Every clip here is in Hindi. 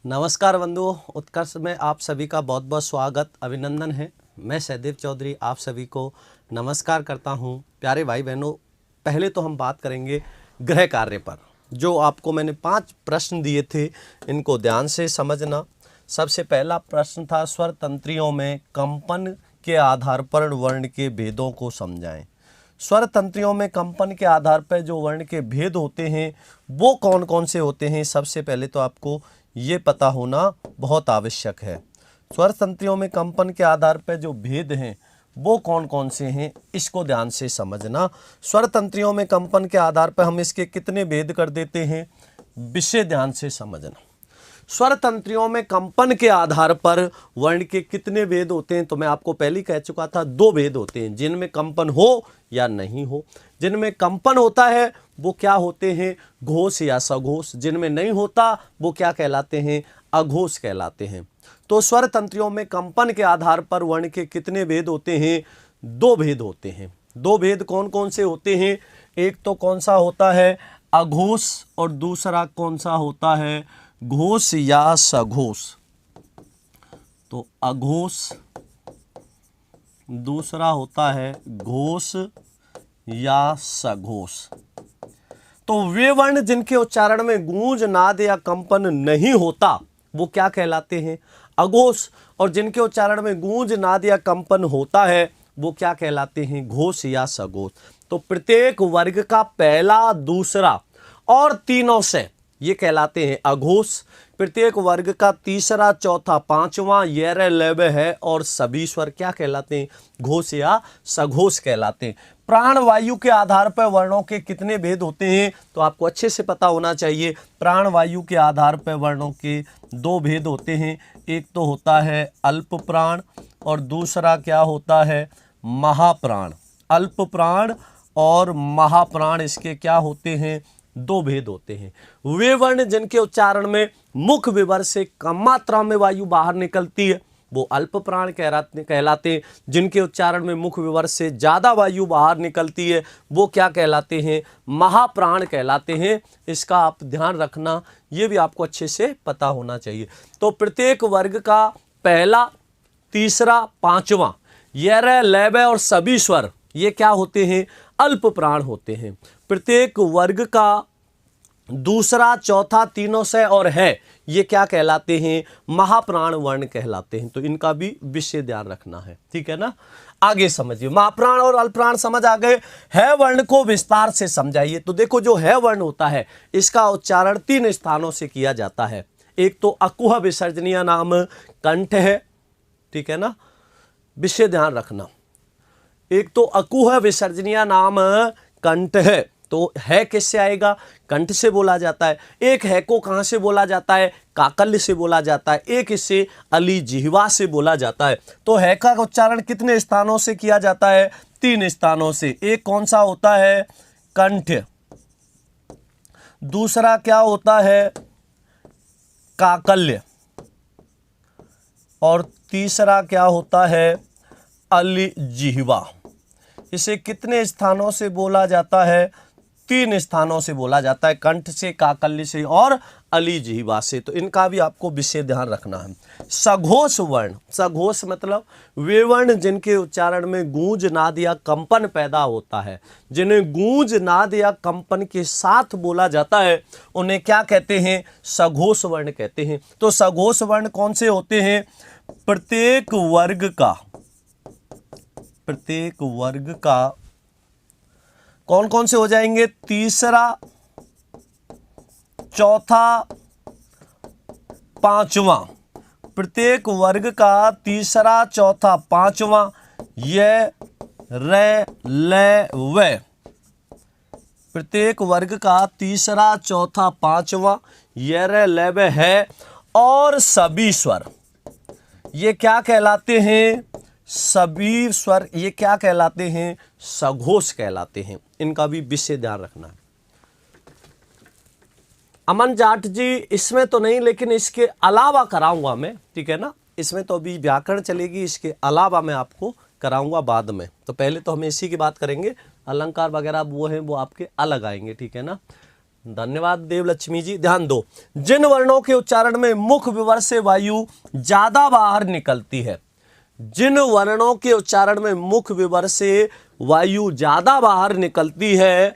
नमस्कार बंधुओं, उत्कर्ष में आप सभी का बहुत बहुत स्वागत अभिनंदन है। मैं सहदेव चौधरी आप सभी को नमस्कार करता हूं। प्यारे भाई बहनों, पहले तो हम बात करेंगे गृह कार्य पर। जो आपको मैंने 5 प्रश्न दिए थे, इनको ध्यान से समझना। सबसे पहला प्रश्न था, स्वर तंत्रियों में कंपन के आधार पर वर्ण के भेदों को समझाएं। स्वर तंत्रियों में कंपन के आधार पर जो वर्ण के भेद होते हैं वो कौन कौन से होते हैं, सबसे पहले तो आपको ये पता होना बहुत आवश्यक है। स्वर तंत्रियों में कंपन के आधार पर जो भेद हैं वो कौन कौन से हैं, इसको ध्यान से समझना। स्वर तंत्रियों में कंपन के आधार पर हम इसके कितने भेद कर देते हैं, विषय ध्यान से समझना। स्वर तंत्रियों में कंपन के आधार पर वर्ण के कितने भेद होते हैं, तो मैं आपको पहले ही कह चुका था 2 भेद होते हैं, जिनमें कंपन हो या नहीं हो। जिनमें कंपन होता है वो क्या होते हैं, घोष या सघोष। जिनमें नहीं होता वो क्या कहलाते हैं, अघोष कहलाते हैं। तो स्वर तंत्रियों में कंपन के आधार पर वर्ण के कितने भेद होते हैं, 2 भेद होते हैं। 2 भेद कौन कौन से होते हैं, एक तो कौन सा होता है अघोष और दूसरा कौन सा होता है घोष या सघोष। तो अघोष, दूसरा होता है घोष या सघोष। तो वे वर्ण जिनके उच्चारण में गूंज, नाद या कंपन नहीं होता वो क्या कहलाते हैं, अघोष। और जिनके उच्चारण में गूंज, नाद या कंपन होता है वो क्या कहलाते हैं, घोष या सघोष। तो प्रत्येक वर्ग का पहला, दूसरा और तीनों से ये कहलाते हैं अघोष। प्रत्येक वर्ग का तीसरा, चौथा, पांचवा यर, लव है और सभी स्वर क्या कहलाते हैं, घोष या सघोष कहलाते हैं। प्राण वायु के आधार पर वर्णों के कितने भेद होते हैं, तो आपको अच्छे से पता होना चाहिए। प्राण वायु के आधार पर वर्णों के 2 भेद होते हैं। एक तो होता है अल्प प्राण और दूसरा क्या होता है, महाप्राण। अल्प प्राण और महाप्राण, इसके क्या होते हैं, 2 भेद होते हैं। वे वर्ण जिनके उच्चारण में मुख विवर से कम मात्रा में वायु बाहर निकलती है वो अल्प प्राण कहलाते हैं। जिनके उच्चारण में मुख विवर से ज्यादा वायु बाहर निकलती है वो क्या कहलाते हैं, महाप्राण कहलाते हैं। इसका आप ध्यान रखना, ये भी आपको अच्छे से पता होना चाहिए। तो प्रत्येक वर्ग का पहला, तीसरा, पांचवा यर, लव और सभी स्वर ये क्या होते हैं, अल्प प्राण होते हैं। प्रत्येक वर्ग का दूसरा, चौथा, तीनों से और है ये क्या कहलाते हैं, महाप्राण वर्ण कहलाते हैं। तो इनका भी विशेष ध्यान रखना है, ठीक है ना। आगे समझिए, महाप्राण और अल्पप्राण समझ आ गए। है वर्ण को विस्तार से समझाइए। तो देखो, जो है वर्ण होता है इसका उच्चारण 3 स्थानों से किया जाता है। एक तो अकुह विसर्जनीय नाम कंठ है, ठीक है ना, विशेष ध्यान रखना। एक तो अकुह विसर्जनीय नाम कंठ है, तो है किससे आएगा, कंठ से बोला जाता है। एक है को कहां से बोला जाता है, काकल्य से बोला जाता है। एक इसे अली जिह्वा से बोला जाता है। तो है का उच्चारण कितने स्थानों से किया जाता है, 3 स्थानों से। एक कौन सा होता है, कंठ। दूसरा क्या होता है, काकल्य। और तीसरा क्या होता है, अली जिह्वा। इसे कितने स्थानों से बोला जाता है, 3 स्थानों से बोला जाता है, कंठ से, काकल्य से और अली जिह्वा से। तो इनका भी आपको विशेष ध्यान रखना है। सघोष वर्ण, सघोष मतलब वे वर्ण जिनके उच्चारण में गूंज, नाद या कंपन पैदा होता है। जिन्हें गूंज, नाद या कंपन के साथ बोला जाता है उन्हें क्या कहते हैं, सघोष वर्ण कहते हैं। तो सघोष वर्ण कौन से होते हैं, प्रत्येक वर्ग का कौन कौन से हो जाएंगे, तीसरा, चौथा, पांचवा। प्रत्येक वर्ग का तीसरा, चौथा, पांचवा ये रे, ले, वे। प्रत्येक वर्ग का तीसरा, चौथा, पांचवा ये रे, ले, वे है और सभी स्वर ये क्या कहलाते हैं, सभी स्वर ये क्या कहलाते हैं, सघोष कहलाते हैं। इनका भी विशेष ध्यान रखना है। अमन जाट जी, इसमें तो नहीं लेकिन इसके अलावा कराऊंगा मैं, ठीक है ना। इसमें तो अभी व्याकरण चलेगी, इसके अलावा मैं आपको कराऊंगा बाद में। तो पहले तो हम इसी की बात करेंगे, अलंकार वगैरह वो हैं वो आपके अलग आएंगे, ठीक है ना। धन्यवाद देवलक्ष्मी जी। ध्यान दो, जिन वर्णों के उच्चारण में मुख विवर से वायु ज्यादा बाहर निकलती है, जिन वर्णों के उच्चारण में मुख विवर से वायु ज्यादा बाहर निकलती है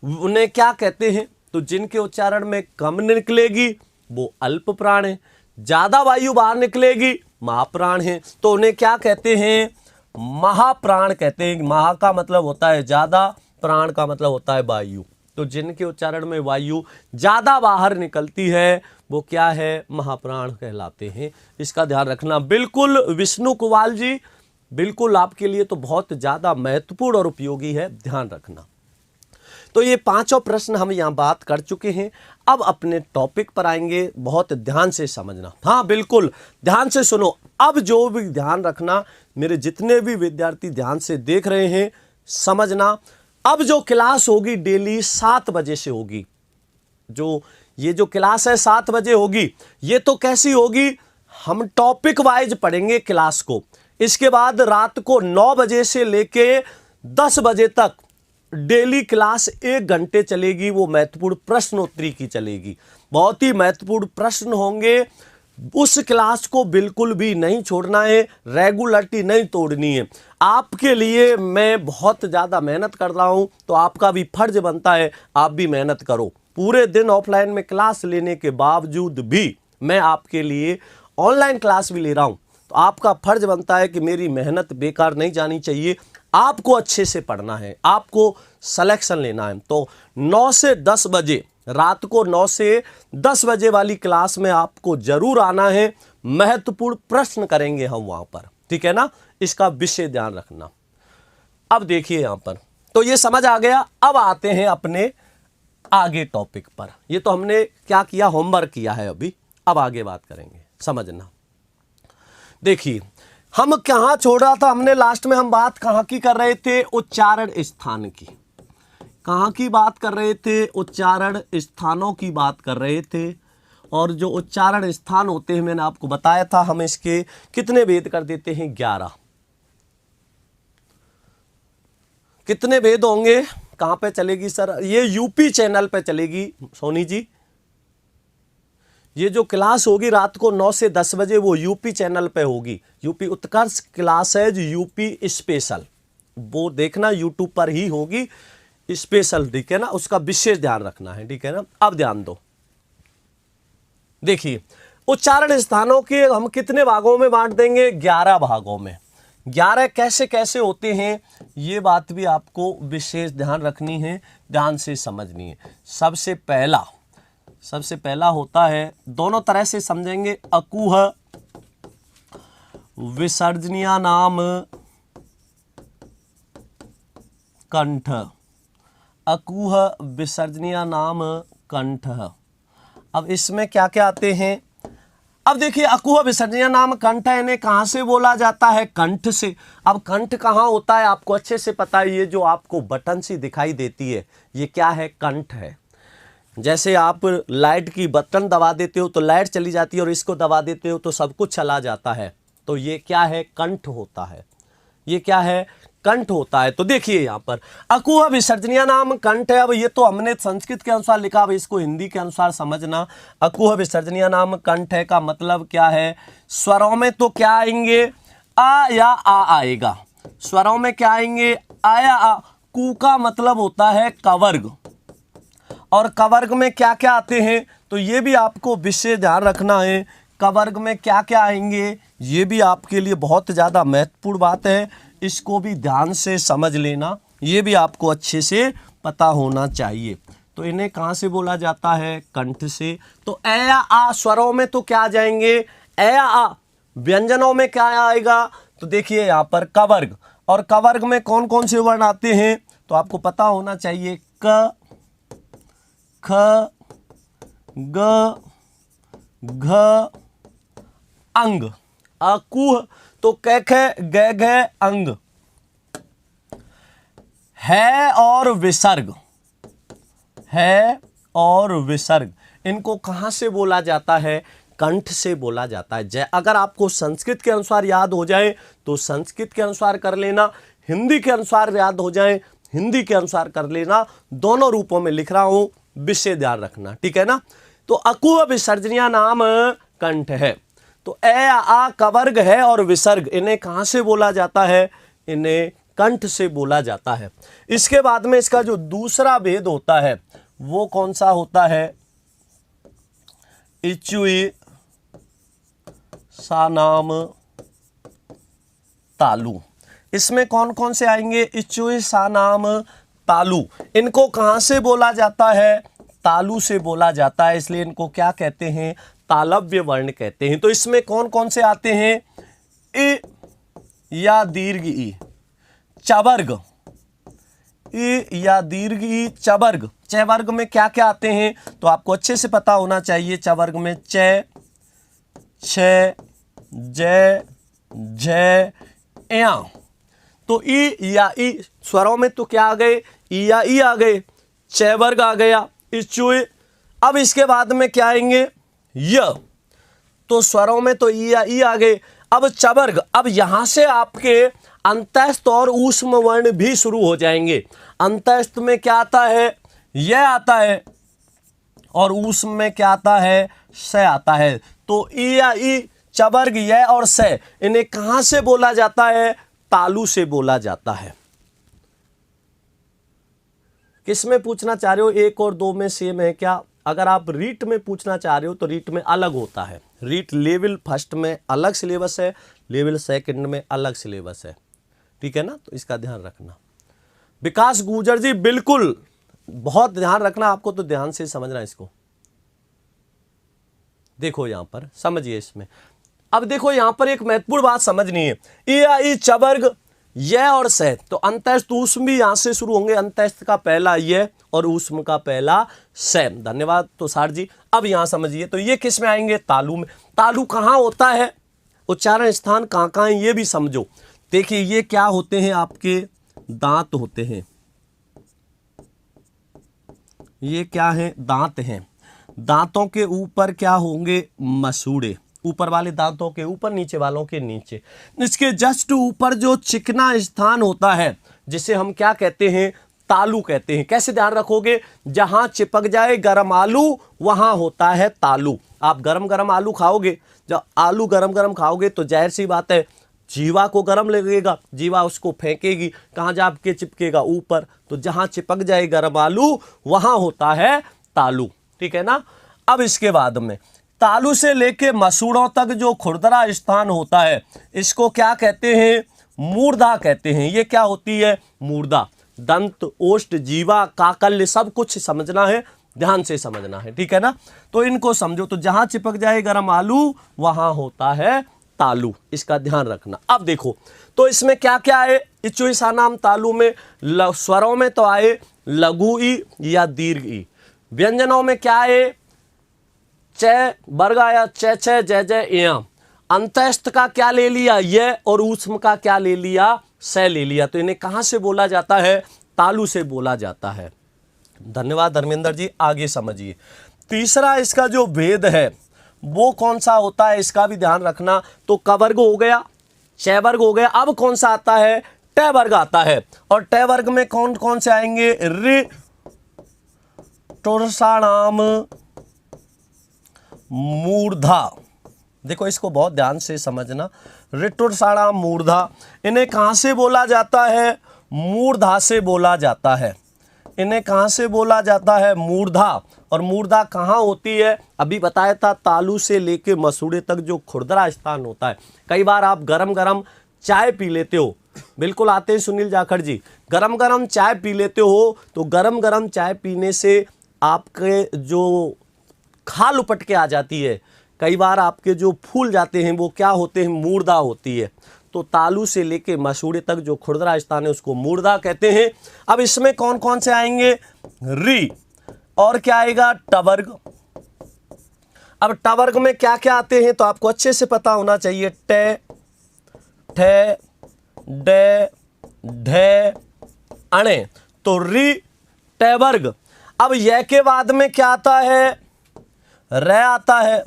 उन्हें क्या कहते हैं? तो जिनके उच्चारण में कम निकलेगी वो अल्प प्राण है, ज्यादा वायु बाहर निकलेगी महाप्राण है, तो उन्हें क्या कहते हैं? महाप्राण कहते हैं। महा का मतलब होता है ज्यादा, प्राण का मतलब होता है वायु। तो जिनके उच्चारण में वायु ज्यादा बाहर निकलती है वो क्या है? महाप्राण कहलाते हैं। इसका ध्यान रखना। बिल्कुल विष्णु कुवाल जी, बिल्कुल आपके लिए तो बहुत ज्यादा महत्वपूर्ण और उपयोगी है, ध्यान रखना। तो ये पांचों प्रश्न हम यहाँ बात कर चुके हैं। अब अपने टॉपिक पर आएंगे, बहुत ध्यान से समझना। हाँ बिल्कुल ध्यान से सुनो। अब जो भी ध्यान रखना, मेरे जितने भी विद्यार्थी ध्यान से देख रहे हैं समझना। अब जो क्लास होगी डेली 7 बजे से होगी, ये जो क्लास है 7 बजे होगी। ये तो कैसी होगी? हम टॉपिक वाइज पढ़ेंगे क्लास को। इसके बाद रात को 9 बजे से लेके 10 बजे तक डेली क्लास 1 घंटे चलेगी। वो महत्वपूर्ण प्रश्नोत्तरी की चलेगी, बहुत ही महत्वपूर्ण प्रश्न होंगे। उस क्लास को बिल्कुल भी नहीं छोड़ना है, रेगुलरिटी नहीं तोड़नी है। आपके लिए मैं बहुत ज़्यादा मेहनत कर रहा हूं, तो आपका भी फर्ज बनता है आप भी मेहनत करो। पूरे दिन ऑफलाइन में क्लास लेने के बावजूद भी मैं आपके लिए ऑनलाइन क्लास भी ले रहा हूं, तो आपका फर्ज बनता है कि मेरी मेहनत बेकार नहीं जानी चाहिए। आपको अच्छे से पढ़ना है, आपको सिलेक्शन लेना है। तो 9 से 10 बजे, रात को 9 से 10 बजे वाली क्लास में आपको जरूर आना है। महत्वपूर्ण प्रश्न करेंगे हम वहां पर, ठीक है ना? इसका विषय ध्यान रखना। अब देखिए यहां पर, तो ये समझ आ गया। अब आते हैं अपने आगे टॉपिक पर। ये तो हमने क्या किया, होमवर्क किया है अभी। अब आगे बात करेंगे, समझना। देखिए हम कहां छोड़ा था हमने, लास्ट में हम बात कहां की कर रहे थे? उच्चारण स्थान की। कहां की बात कर रहे थे? उच्चारण स्थानों की बात कर रहे थे। और जो उच्चारण स्थान होते हैं, मैंने आपको बताया था, हम इसके कितने भेद कर देते हैं? 11। कितने भेद होंगे? कहां पे चलेगी सर? ये यूपी चैनल पे चलेगी सोनी जी। ये जो क्लास होगी रात को 9 से 10 बजे, वो यूपी चैनल पे होगी। यूपी उत्कर्ष क्लास है, जो यूपी स्पेशल, वो देखना यूट्यूब पर ही होगी स्पेशल, ठीक है ना? उसका विशेष ध्यान रखना है, ठीक है ना? अब ध्यान दो। देखिए उच्चारण स्थानों के हम कितने भागों में बांट देंगे? 11 भागों में। 11 कैसे कैसे होते हैं, ये बात भी आपको विशेष ध्यान रखनी है, ध्यान से समझनी है। सबसे पहला होता है, दोनों तरह से समझेंगे, अकुह विसर्जनीय नाम कंठ। अकुह विसर्जनीय नाम कंठ। अब इसमें क्या क्या आते हैं? अब देखिए अकुह विसर्जनीय नाम कंठ, इन्हें कहां से बोला जाता है? कंठ से। अब कंठ कहां होता है आपको अच्छे से पता है। ये जो आपको बटन सी दिखाई देती है, ये क्या है? कंठ है। जैसे आप लाइट की बटन दबा देते हो तो लाइट चली जाती है, और इसको दबा देते हो तो सब कुछ चला जाता है। तो ये क्या है? कंठ होता है। ये क्या है? कंठ होता है। तो देखिए यहां पर अकुह विसर्जनीय नाम कंठ है। अब ये तो हमने संस्कृत के अनुसार लिखा, अब इसको हिंदी के अनुसार समझना। अकुह विसर्जनीय नाम कंठ है का मतलब क्या है? स्वरों में तो क्या आएंगे? आ या आ आएगा। स्वरों में क्या आएंगे? आ या आ। कु का मतलब होता है कवर्ग, और कवर्ग में क्या क्या आते हैं? तो ये भी आपको विशेष ध्यान रखना है। कवर्ग में क्या क्या आएंगे, ये भी आपके लिए बहुत ज़्यादा महत्वपूर्ण बात है। इसको भी ध्यान से समझ लेना, ये भी आपको अच्छे से पता होना चाहिए। तो इन्हें कहाँ से बोला जाता है? कंठ से। तो ए या आ स्वरों में तो क्या आ जाएंगे? ए या आ। व्यंजनों में क्या आएगा? तो देखिए यहाँ पर कवर्ग, और कवर्ग में कौन कौन से वर्ण आते हैं तो आपको पता होना चाहिए। क, ख, ग, घ, अंग। अकुह तो क ख ग घ अंग। है और विसर्ग, है और विसर्ग, इनको कहां से बोला जाता है? कंठ से बोला जाता है। अगर आपको संस्कृत के अनुसार याद हो जाए तो संस्कृत के अनुसार कर लेना, हिंदी के अनुसार याद हो जाए हिंदी के अनुसार कर लेना। दोनों रूपों में लिख रहा हूं, विषय ध्यान रखना, ठीक है ना। तो अकु विसर्जनीय नाम कंठ है। तो ए आ कवर्ग है और विसर्ग, इन्हें कहां से बोला जाता है, इन्हें कंठ से बोला जाता है। इसके बाद में इसका जो दूसरा भेद होता है वो कौन सा होता है, इचुई सानाम तालु। इसमें कौन कौन से आएंगे, इचुई सानाम तालु। इनको कहां से बोला जाता है, तालु से बोला जाता है, इसलिए इनको क्या कहते हैं, तालव्य वर्ण कहते हैं। तो इसमें कौन कौन से आते हैं, इ या दीर्घ ई, चवर्ग, इ या दीर्घ ई, चवर्ग। चवर्ग में क्या क्या आते हैं तो आपको अच्छे से पता होना चाहिए। चवर्ग में च, छ, जय, जय, या। तो ई या ई स्वरों में तो क्या आ गए, ई या ई आ गए, च वर्ग आ गया, इचुए। अब इसके बाद में क्या आएंगे, य। तो स्वरों में तो ई या ई आ गए। अब चवर्ग, अब यहां से आपके अंतस्थ और ऊष्म वर्ण भी शुरू हो जाएंगे। अंतस्थ में क्या आता है, यह आता है, और ऊष्म में क्या आता है, स आता है। तो ई या ई, चवर्ग, यह और स, इन्हें कहां से बोला जाता है, तालु से बोला जाता है। किस में पूछना चाह रहे हो, एक और दो में सेम है क्या? अगर आप रीट में पूछना चाह रहे हो तो रीट में अलग होता है। रीट लेवल फर्स्ट में अलग सिलेबस है, लेवल सेकंड में अलग सिलेबस है, ठीक है ना। तो इसका ध्यान रखना। विकास गुर्जर जी, बिल्कुल बहुत ध्यान रखना आपको, तो ध्यान से समझना इसको। देखो यहां पर समझिए इसमें। अब देखो यहां पर एक महत्वपूर्ण बात समझनी है, ई या ई, चवर्ग, यह और स। तो अंतस्थ ऊष्म भी यहां से शुरू होंगे। अंतस्थ का पहला यह और ऊष्म का पहला स। धन्यवाद तुषार जी। अब यहां समझिए, तो ये किस में आएंगे, तालु में। तालु कहां होता है, उच्चारण स्थान कहां कहां है ये भी समझो। देखिए ये क्या होते हैं, आपके दांत होते हैं। ये क्या है, दांत हैं। दांतों के ऊपर क्या होंगे, मसूड़े। ऊपर वाले दांतों के ऊपर, नीचे वालों के नीचे। इसके जस्ट ऊपर जो चिकना स्थान होता है जिसे हम क्या कहते हैं, तालु कहते हैं। कैसे ध्यान रखोगे, जहां चिपक जाए गरम आलू वहां होता है तालु। आप गरम गरम आलू खाओगे, जब आलू गरम गरम खाओगे तो जाहिर सी बात है जीवा को गरम लगेगा, जीवा उसको फेंकेगी, कहां जाके चिपकेगा, ऊपर। तो जहां चिपक जाए गरम आलू वहां होता है तालु, ठीक है ना। अब इसके बाद में तालु से लेके मसूड़ों तक जो खुरदरा स्थान होता है इसको क्या कहते हैं, मूर्धा कहते हैं। ये क्या होती है, मूर्धा। दंत, ओष्ठ, जीवा, काकल्य सब कुछ समझना है, ध्यान से समझना है, ठीक है ना। तो इनको समझो। तो जहां चिपक जाए गरम आलू वहां होता है तालु, इसका ध्यान रखना। अब देखो तो इसमें क्या क्या है, इचुई सानाम तालु में स्वरों में तो आए लघु ई या दीर्घ ई। व्यंजनों में क्या है, च वर्ग आया, च छ, जय जय, या। अंतस्थ का क्या ले लिया, यह, और ऊष्म का क्या ले लिया, स ले लिया। तो इन्हें कहां से बोला जाता है, तालु से बोला जाता है। धन्यवाद धर्मेंद्र जी। आगे समझिए। तीसरा इसका जो भेद है वो कौन सा होता है, इसका भी ध्यान रखना। तो कवर्ग हो गया, च वर्ग हो गया। अब कौन सा आता है, ट वर्ग आता है। और ट वर्ग में कौन कौन से आएंगे, रि, टोरसाणाम, मूर्धा। देखो इसको बहुत ध्यान से समझना। ऋटुरसाणा, मूर्धा, इन्हें कहां से बोला जाता है, मूर्धा से बोला जाता है। इन्हें कहां से बोला जाता है, मूर्धा। और मूर्धा कहां होती है, अभी बताया था, तालु से लेके मसूड़े तक जो खुरदरा स्थान होता है। कई बार आप गरम गरम चाय पी लेते हो, बिल्कुल आते हैं सुनील जाखड़ जी, गरम गरम चाय पी लेते हो, तो गरम गरम चाय पीने से आपके जो खाल उपट के आ जाती है, कई बार आपके जो फूल जाते हैं वो क्या होते हैं, मूर्धा होती है। तो तालु से लेके मसूड़े तक जो खुरदरा स्थान है उसको मूर्धा कहते हैं। अब इसमें कौन कौन से आएंगे, री, और क्या आएगा, टवर्ग। अब टवर्ग में क्या क्या आते हैं तो आपको अच्छे से पता होना चाहिए, टे, ठे, डे, ढे, अणे। तो री, टवर्ग। अब यह के बाद में क्या आता है, र आता है।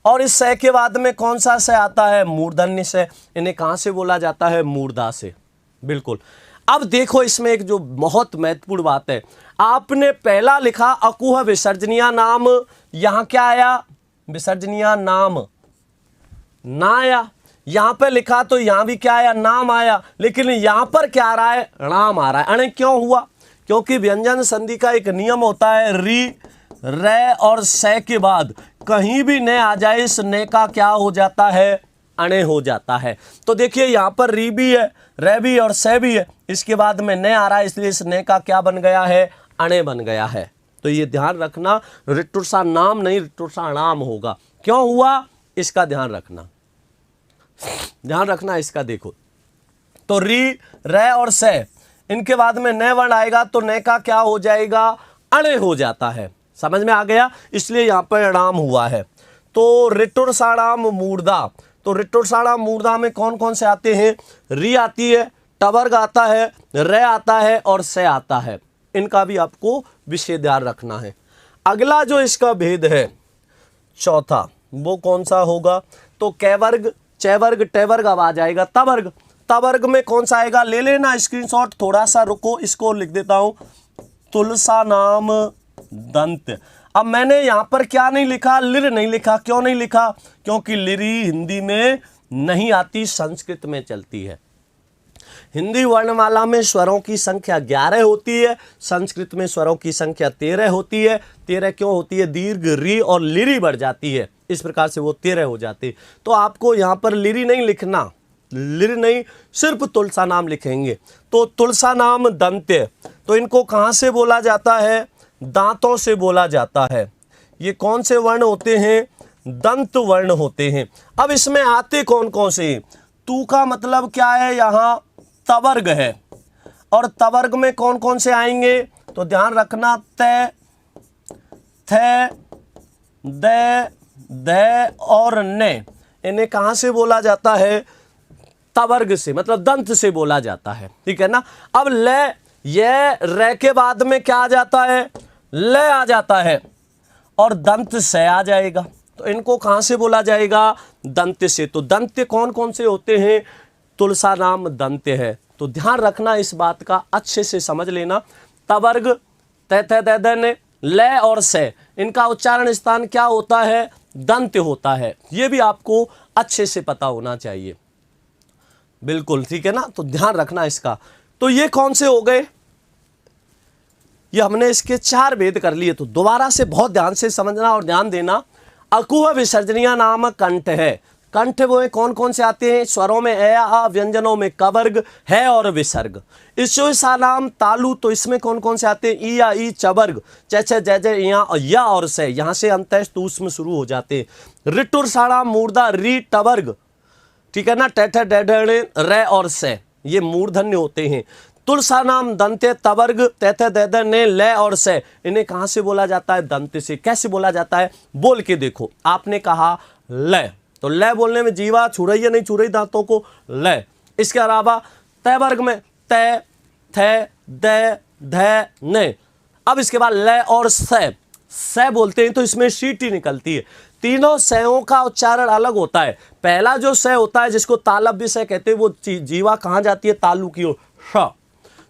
और इस स के बाद में कौन सा स आता है, मूर्धन्य से। इन्हें कहां से बोला जाता है, मूर्धा से, बिल्कुल। अब देखो इसमें एक जो बहुत महत्वपूर्ण बात है, आपने पहला लिखा अकुह विसर्जनीय नाम, यहां क्या आया, विसर्जनीय नाम ना आया। यहां पे लिखा तो यहां भी क्या आया, नाम आया, लेकिन यहां पर क्या आ रहा है, णाम आ रहा है। अणे क्यों हुआ, क्योंकि व्यंजन संधि का एक नियम होता है, री रे और से के बाद कहीं भी ने आ जाए, इस ने का क्या हो जाता है, अणे हो जाता है। तो देखिए यहां पर री भी है, रे भी और से भी है, इसके बाद में ने आ रहा है, इसलिए इस ने का क्या बन गया है, अणे बन गया है। तो ये ध्यान रखना, ऋटुषा नाम नहीं ऋटुषा नाम होगा। क्यों हुआ, इसका ध्यान रखना, ध्यान रखना इसका। देखो तो री रे और से, इनके बाद में न वर्ण आएगा तो न का क्या हो जाएगा, अणे हो जाता है। समझ में आ गया, इसलिए यहां पर नाम हुआ है। तो ऋटुरसाणाम मूर्धा, तो ऋटुरसाणाम मूर्धा में कौन कौन से आते हैं, री आती है, टवर्ग आता है, रे आता है और से आता है। इनका भी आपको विशेष ध्यान रखना है। अगला जो इसका भेद है चौथा, वो कौन सा होगा, तो कैवर्ग, चैवर्ग, टैवर्ग अब आ जाएगा तवर्ग। तवर्ग में कौन सा आएगा, ले लेना स्क्रीनशॉट, थोड़ा सा रुको, इसको लिख देता हूं, तुलसा नाम दंत। अब मैंने यहां पर क्या नहीं लिखा, लिर नहीं लिखा। क्यों नहीं लिखा, क्योंकि लिरी हिंदी में नहीं आती, संस्कृत में चलती है। हिंदी वर्णमाला में स्वरों की संख्या 11 होती है, संस्कृत में स्वरों की संख्या 13 होती है। 13 क्यों होती है, दीर्घ री और लिरी बढ़ जाती है, इस प्रकार से वो 13 हो जाती है। तो आपको यहां पर लिरी नहीं लिखना, लिर नहीं, सिर्फ तुलसा नाम लिखेंगे। तो तुलसा नाम दंत्य, तो इनको कहां से बोला जाता है, दांतों से बोला जाता है। ये कौन से वर्ण होते हैं, दंत वर्ण होते हैं। अब इसमें आते कौन कौन से, तू का मतलब क्या है, यहां तवर्ग है, और तवर्ग में कौन कौन से आएंगे, तो ध्यान रखना, ते, थे, दे, दे और ने, इन्हें कहां से बोला जाता है, तवर्ग से, मतलब दंत से बोला जाता है। ठीक है ना। अब ले, ये रे के बाद में क्या आ जाता है, ले आ जाता है, और दंत से आ जाएगा, तो इनको कहां से बोला जाएगा, दंत से। तो दंत कौन कौन से होते हैं, तुलसा नाम दंत्य है। तो ध्यान रखना इस बात का, अच्छे से समझ लेना। तवर्ग, ने, ले और से, इनका उच्चारण स्थान क्या होता है, दंत्य होता है। ये भी आपको अच्छे से पता होना चाहिए, बिल्कुल ठीक है ना। तो ध्यान रखना इसका। तो ये कौन से हो गए, ये हमने इसके 4 भेद कर लिए। तो दोबारा से बहुत ध्यान से समझना और ध्यान देना। अकुह विसर्जनीय नाम कंठ है। कंठ वो कौन कौन से आते हैं, स्वरों में ए आ, व्यंजनों में कवर्ग है और विसर्ग। ईशा नाम तालु, तो इसमें कौन कौन से आते हैं, ई आ, ई, चवर्ग, चे चे जय जय, या और से, यहां से अंतः में शुरू हो जाते हैं। ऋटुरसाणा मूर्धा, री टवर्ग, ठीक है ना, टे डे रे और से, ये मूर्धन्य होते हैं। तुलसा नाम दंत्य, तवर्ग, ते ने, ले और से, इन्हें कहां से बोला जाता है, दंत से। कैसे बोला जाता है, बोल के देखो। आपने कहा ले, तो ले बोलने में जीवा छू रही है, नहीं छू रही दांतों को, ले। इसके अलावा तैवर्ग में ते, थे, दे, धे, ने। अब इसके बाद ले और से बोलते हैं, तो इसमें शीटी निकलती है। तीनों सयों का उच्चारण अलग होता है। पहला जो से होता है, जिसको तालव्य से कहते हैं, वो जीवा कहां जाती है, तालु की ओर, श।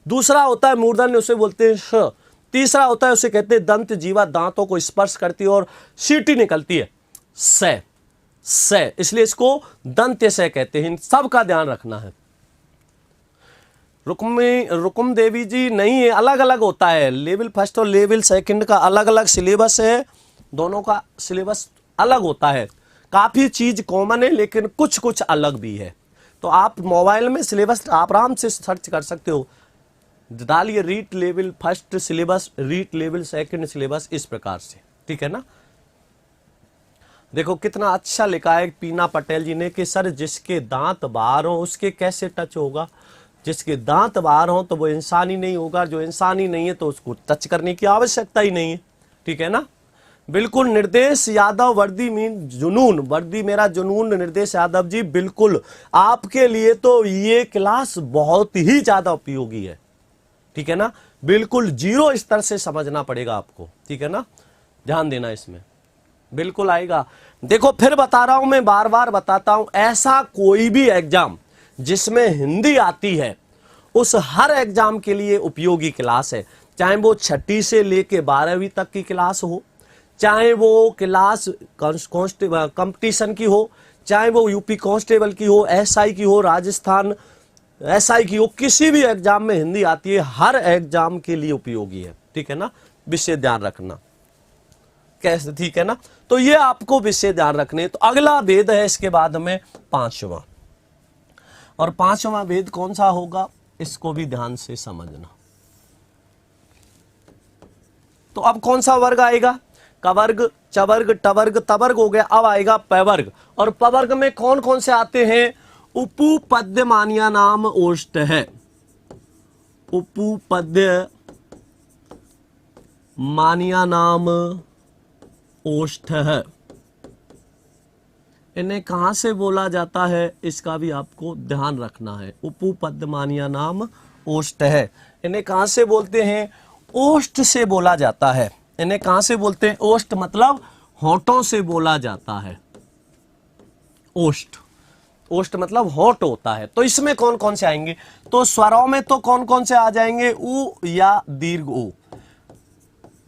दूसरा होता है मूर्धन्य, उसे बोलते हैं श। तीसरा होता है, उसे कहते हैं दंत, जीवा दांतों को स्पर्श करती है और शीटी निकलती है, से, इसलिए इसको दंत्य से कहते हैं। इन सब का ध्यान रखना है। रुकुम देवी जी नहीं है, अलग अलग होता है। लेवल फर्स्ट और लेवल सेकंड का अलग अलग सिलेबस है, दोनों का सिलेबस अलग होता है। काफ़ी चीज़ कॉमन है, लेकिन कुछ कुछ अलग भी है। तो आप मोबाइल में सिलेबस आप आराम से सर्च कर सकते हो, डालिए REET level first syllabus, REET level second syllabus, इस प्रकार से। ठीक है ना। देखो कितना अच्छा लिखा है पीना पटेल जी ने कि सर जिसके दांत बाहर हो उसके कैसे टच होगा, जिसके दांत बाहर हो तो वो इंसान ही नहीं होगा, जो इंसान ही नहीं है तो उसको टच करने की आवश्यकता ही नहीं है। ठीक है ना। बिल्कुल निर्देश यादव, वर्दी मीन जुनून, वर्दी मेरा जुनून, निर्देश यादव जी, बिल्कुल आपके लिए तो ये क्लास बहुत ही ज्यादा उपयोगी है। ठीक है ना। बिल्कुल 0 स्तर से समझना पड़ेगा आपको। ठीक है ना, ध्यान देना इसमें, बिल्कुल आएगा। देखो फिर बता रहा हूं मैं, बार बार बताता हूं, ऐसा कोई भी एग्जाम जिसमें हिंदी आती है उस हर एग्जाम के लिए उपयोगी क्लास है, चाहे वो 6ठी से लेके 12वीं तक की क्लास हो, चाहे वो क्लास कंपटीशन की हो, चाहे वो यूपी कांस्टेबल की हो, एसआई की हो, राजस्थान एसआई की हो, किसी भी एग्जाम में हिंदी आती है, हर एग्जाम के लिए उपयोगी है। ठीक है ना, विषय ध्यान रखना कैसे, ठीक है ना। तो ये आपको विषय ध्यान रखने। तो अगला वेद है इसके बाद में 5वां, और 5वां वेद कौन सा होगा, इसको भी ध्यान से समझना। तो अब कौन सा वर्ग आएगा, कवर्ग, चवर्ग, टवर्ग, तवर्ग हो गया। अब आएगा पवर्ग, और पवर्ग में कौन कौन से आते हैं, उपपद्य मानिया नाम ओष्ठ है, उपपद्य मानिया नाम ओष्ठ है। इन्हें कहां से बोला जाता है, इसका भी आपको ध्यान रखना है। उपपद्य मानिया नाम ओष्ठ है, इन्हें कहां से बोलते हैं, ओष्ठ से बोला जाता है। इन्हें कहां से बोलते हैं, ओष्ठ मतलब होठों से बोला जाता है। ओष्ठ, ओष्ठ मतलब होठ होता है। तो इसमें कौन कौन से आएंगे, तो स्वरों में तो कौन कौन से आ जाएंगे, उ या दीर्घ उ।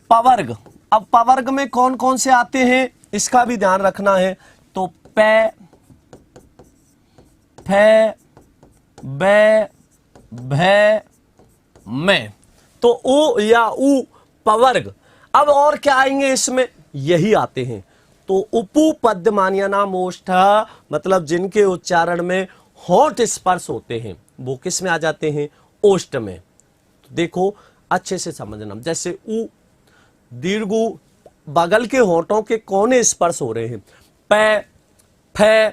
पवर्ग, अब पवर्ग में कौन कौन से आते हैं, इसका भी ध्यान रखना है। तो पे, फे, बे, भे, में, तो उ या उ पवर्ग। अब और क्या आएंगे इसमें, यही आते हैं। तो उपपद्य मानिया नाम ओष्ठ मतलब जिनके उच्चारण में होठ स्पर्श होते हैं, वो किस में आ जाते हैं, ओष्ठ में। तो देखो अच्छे से समझना, जैसे उ दीर्घ उ, बगल के होठों के कोने स्पर्श हो रहे हैं, पे, फे,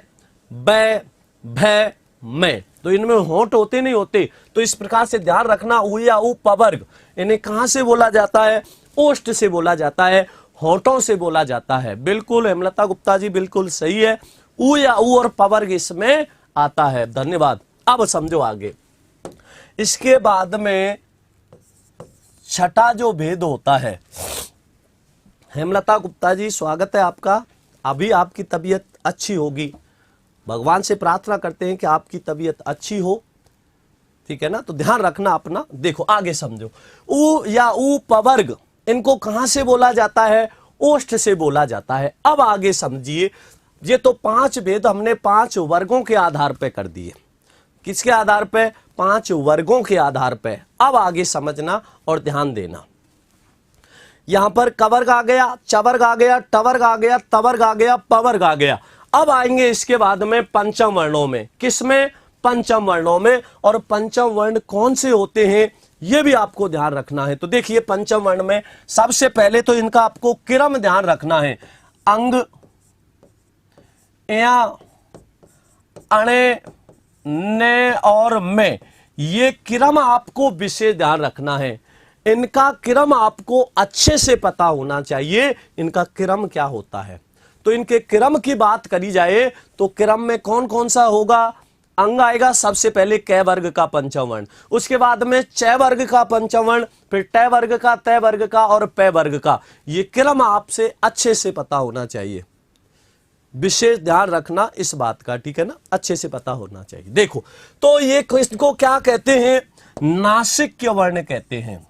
बे, भे, में, तो इनमें होठ होते नहीं होते। तो इस प्रकार से ध्यान रखना, उ या उ पवर्ग, इन्हें कहां से बोला जाता है, ओष्ठ से बोला जाता है, होठों से बोला जाता है। बिल्कुल हेमलता गुप्ता जी, बिल्कुल सही है, उ या उ और पवर्ग इसमें आता है। धन्यवाद। अब समझो आगे, इसके बाद में 6ठा जो भेद होता है, हेमलता गुप्ता जी स्वागत है आपका। अभी आपकी तबीयत अच्छी होगी, भगवान से प्रार्थना करते हैं कि आपकी तबीयत अच्छी हो, ठीक है ना। तो ध्यान रखना अपना। देखो आगे समझो, उ या उ पवर्ग, इनको कहां से बोला जाता है, ओष्ठ से बोला जाता है। अब आगे समझिए, ये तो 5 भेद हमने 5 वर्गों के आधार पे कर दिए। किसके आधार पे, 5 वर्गों के आधार पे। अब आगे समझना और ध्यान देना। यहां पर कवर्ग आ गया, चवर्ग आ गया, टवर्ग आ गया, तवर्ग आ गया, पवर्ग आ गया। अब आएंगे इसके बाद में पंचम वर्णों में। किसमें, पंचम वर्णों में। और पंचम वर्ण कौन से होते हैं, यह भी आपको ध्यान रखना है। तो देखिए पंचम वर्ण में सबसे पहले तो इनका आपको क्रम ध्यान रखना है। अंग, या, अणे, ने और में, ये क्रम आपको विशेष ध्यान रखना है। इनका क्रम आपको अच्छे से पता होना चाहिए, इनका क्रम क्या होता है। तो इनके क्रम की बात करी जाए तो क्रम में कौन कौन सा होगा, अंग आएगा सबसे पहले कै वर्ग का पंचम वर्ण, उसके बाद में च वर्ग का पंचम वर्ण, फिर ट वर्ग का, तय वर्ग का और पै वर्ग का। ये क्रम आपसे अच्छे से पता होना चाहिए, विशेष ध्यान रखना इस बात का, ठीक है ना, अच्छे से पता होना चाहिए। देखो तो ये इसको क्या कहते हैं, नासिक्य वर्ण कहते हैं।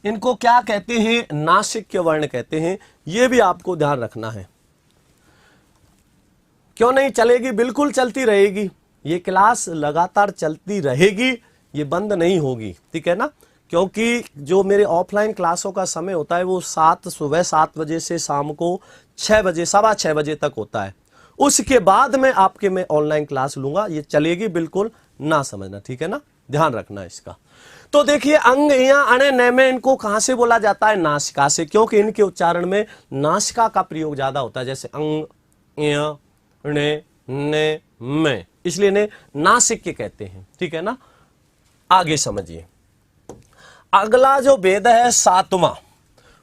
इनको क्या कहते हैं, नासिक्य वर्ण कहते हैं। यह भी आपको ध्यान रखना है। क्यों नहीं चलेगी, बिल्कुल चलती रहेगी, ये क्लास लगातार चलती रहेगी, ये बंद नहीं होगी, ठीक है ना। क्योंकि जो मेरे ऑफलाइन क्लासों का समय होता है वो सुबह 7 बजे से शाम को 6 बजे, 6:15 बजे तक होता है। उसके बाद में आपके मैं ऑनलाइन क्लास लूंगा, ये चलेगी, बिल्कुल ना समझना, ठीक है ना, ध्यान रखना इसका। तो देखिए अंग, या, अणे, ने में इनको कहां से बोला जाता है, नासिका से, क्योंकि इनके उच्चारण में नासिका का प्रयोग ज्यादा होता है। जैसे अंग, या, अणे, ने, में, इसलिए इन्हें नासिक्य कहते हैं, ठीक है ना। आगे समझिए, अगला जो भेद है 7वां,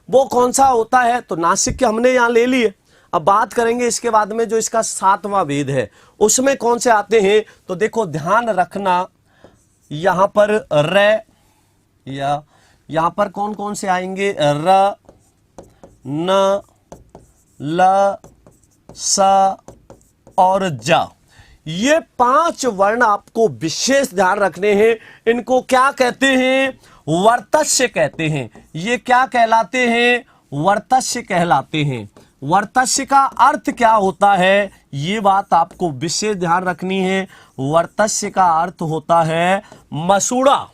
वो कौन सा होता है, तो नासिक्य हमने यहां ले लिए। अब बात करेंगे इसके बाद में जो इसका 7वां भेद है उसमें कौन से आते हैं। तो देखो ध्यान रखना, यहां पर र, या यहां पर कौन कौन से आएंगे, र, न, ल, स और जा। ये 5 वर्ण आपको विशेष ध्यान रखने हैं। इनको क्या कहते हैं? वर्तस्य कहते हैं। ये क्या कहलाते हैं? वर्तस्य कहलाते हैं। वर्तस्य का अर्थ क्या होता है, ये बात आपको विशेष ध्यान रखनी है। वर्तस्य का अर्थ होता है मसूड़ा।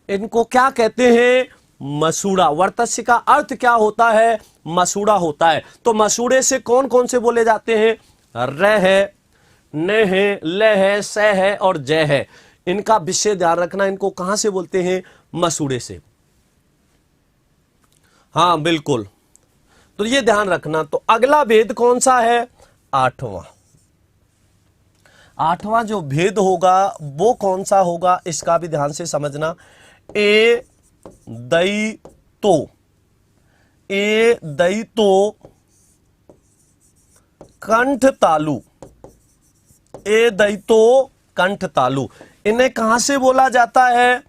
इनको क्या कहते हैं? मसूड़ा। वर्तस्य का अर्थ क्या होता है? मसूड़ा होता है। तो मसूड़े से कौन कौन से बोले जाते हैं? र है, न है, ल है, स है और जय है। इनका विशेष ध्यान रखना। इनको कहां से बोलते हैं? मसूड़े से। हाँ बिल्कुल, तो ये ध्यान रखना। तो अगला भेद कौन सा है? 8वां। 8वां जो भेद होगा वो कौन सा होगा, इसका भी ध्यान से समझना। ए दई तो, ए दई तो कंठ तालु, ए दई तो कंठ तालु। इन्हें कहां से बोला जाता है?